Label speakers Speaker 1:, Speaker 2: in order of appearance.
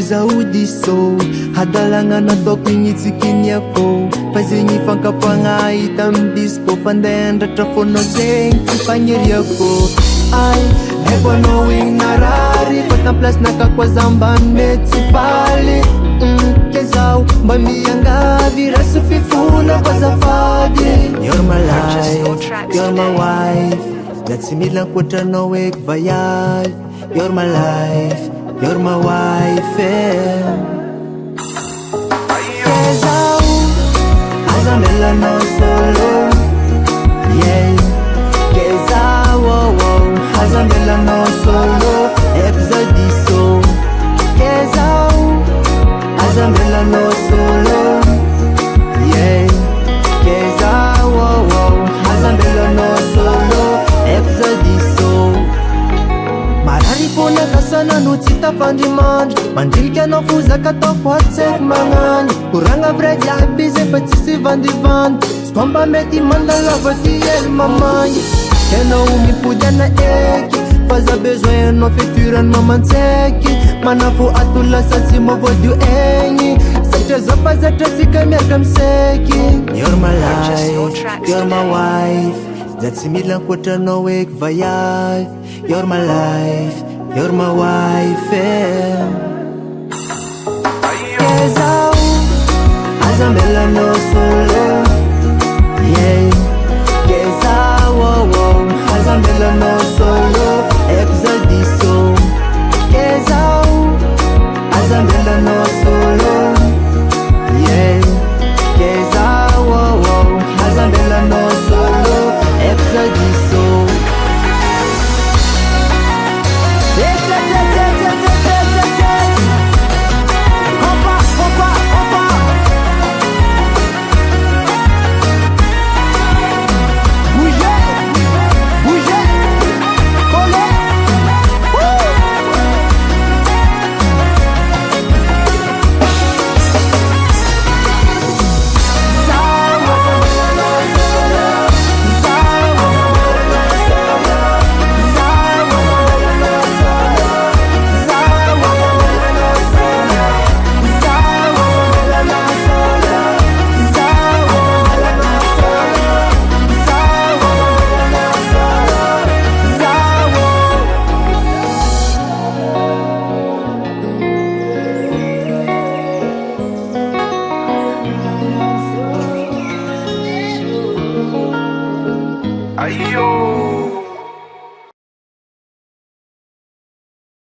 Speaker 1: Zaho Diso hadalagna nataoko ignitsiky ako fa zegny fankapagna hita amy disco fandendratra fôna zegny tsy fagniriako ay eko anao igny narary fa tamplasy nakako azambany mety tsy faly ke zaho mba miangavy rasy fifona ko azafady You're my life, you're my wife da tsy mila ankoatranao eky vaiavy You're my life, you're my wife Kezao, azambela no solo Yeah, Kezao, oh, oh azambela no solo Diso Kezao, azambela no solo Yeah, Kezao, oh, oh azambela no solo Diso Marari fôna kasana no tsy tafandrimandry Mandriky anao fozaka ataoko hatseky magnany Koragna vrai jiaby izy efa tsisy vandivandy Sy toa mba mety mandalava ty hely mamagny Kenao mipody ana eky Faza besoin anao feturany mamantsaiky Manafo ato lasa tsy mavoadio egny Satria zao fa zatra tsika miaraka miseky You're my life, you're my wife Da tsy mila ankoatranao eky vaiavy You're my life, you're my wife Kezao, azambela no solo Yeah, Kezao, oh, oh azambela no solo Diso Kezao, azambela no solo Yeah, Kezao, oh, oh azambela no solo Diso
Speaker 2: Ayo.